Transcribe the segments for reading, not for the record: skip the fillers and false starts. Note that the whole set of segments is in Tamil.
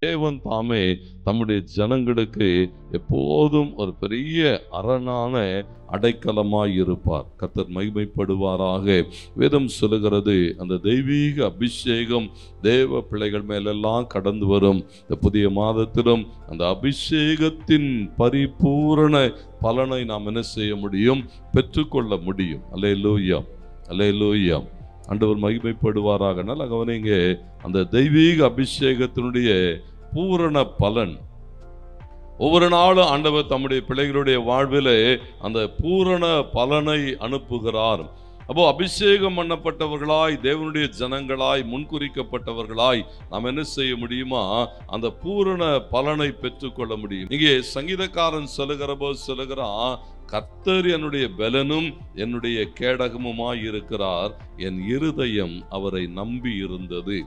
தேவன் தாமே தம்முடைய ஜனங்களுக்கு எப்போதும் ஒரு பெரிய அரணான அடைக்கலமாய் இருப்பார். கர்த்தர் மகிமைப்படுவாராக. வேதம் சொல்லுகிறது, அந்த தெய்வீக அபிஷேகம் தேவ பிள்ளைகள் மேலெல்லாம் கடந்து வரும். இந்த புதிய மாதத்திலும் அந்த அபிஷேகத்தின் பரிபூரண பலனை நாம் என்ன செய்ய முடியும்? பெற்றுக்கொள்ள முடியும். அல்லேலூயா, அல்லேலூயா. ஆண்டவர் மகிமைப்படுவாராக. நல்லா கவனிங்க, அந்த தெய்வீக அபிஷேகத்தினுடைய பூரண பலன் ஒவ்வொரு நாளும் ஆண்டவர் தம்முடைய பிள்ளைகளுடைய வாழ்விலே அந்த பூரண பலனை அனுப்புகிறார். அப்போ அபிஷேகம் பண்ணப்பட்டவர்களாய், தேவனுடைய ஜனங்களாய், முன்குறிக்கப்பட்டவர்களாய் நாம் என்ன செய்ய முடியுமா? அந்த பூரண பலனை பெற்றுக்கொள்ள முடியும். இங்கே சங்கீதக்காரன் சொல்லுகிறான், கர்த்தர் என்னுடைய பலனும் என்னுடைய கேடகமுமாய் இருக்கிறார், என் இருதயம் அவரை நம்பி இருந்தது.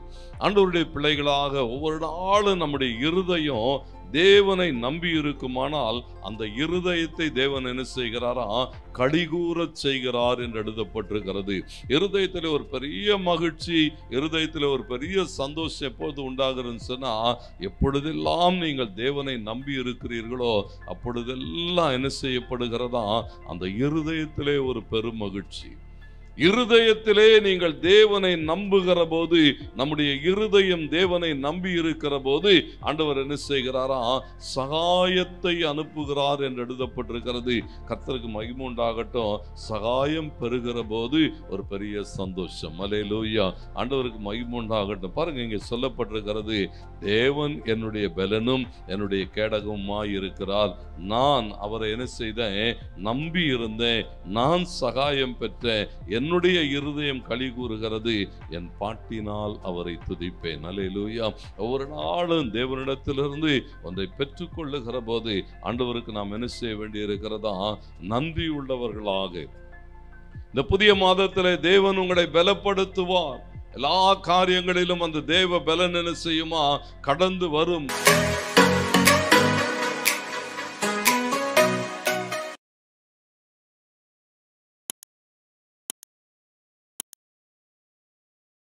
ஆண்டவருடைய பிள்ளைகளாக ஒவ்வொரு நாளும் நம்முடைய இருதயம் தேவனை நம்பி இருக்குமானால் அந்த இருதயத்தை தேவன் என்ன செய்கிறாரா? கடிகூறச் செய்கிறார் என்று எழுதப்பட்டிருக்கிறது. இருதயத்தில் ஒரு பெரிய மகிழ்ச்சி, இருதயத்தில் ஒரு பெரிய சந்தோஷம் எப்போது உண்டாகிறதுன்னு சொன்னா, எப்பொழுதெல்லாம் நீங்கள் தேவனை நம்பி இருக்கிறீர்களோ அப்பொழுதெல்லாம் என்ன செய்யப்படுகிறதா? அந்த இருதயத்திலே ஒரு பெரும் மகிழ்ச்சி. இருதயத்திலே நீங்கள் தேவனை நம்புகிற போது, நம்முடைய இருதயம் தேவனை நம்பி இருக்கிற போது ஆண்டவர் என்ன செய்கிறாரா? சகாயத்தை அனுப்புகிறார் என்று எழுதப்பட்டிருக்கிறது. கர்த்தருக்கு மகிமை உண்டாகட்டும். சகாயம் பெறுகிற போது ஒரு பெரிய சந்தோஷம். அல்லேலூயா, ஆண்டவருக்கு மகிமை உண்டாகட்டும். பாருங்க, இங்கே சொல்லப்பட்டிருக்கிறது, தேவன் என்னுடைய பலனும் என்னுடைய கேடகமுமாய் இருக்கிறார். நான் அவரை என்ன செய்தேன்? நம்பி இருந்தேன். நான் சகாயம் பெற்றேன். என்னுடைய இருதயம் களி கூறுகிறது. என் பாட்டினால் அவரை துதிப்பேன். அல்லேலூயா. ஒவ்வொரு நாளும் தேவனிடத்திலிருந்து ஒன்றை பெற்றுக்கொள்ளுகிற போது ஆண்டவருக்கு நாம் என்ன செய்ய வேண்டி இருக்கிறதா? நன்றி உள்ளவர்களாக. இந்த புதிய மாதத்திலே தேவன் உங்களை பலப்படுத்துவார். எல்லா காரியங்களிலும் அந்த தேவ பலன் என்ன செய்யுமா? கடந்து வரும்.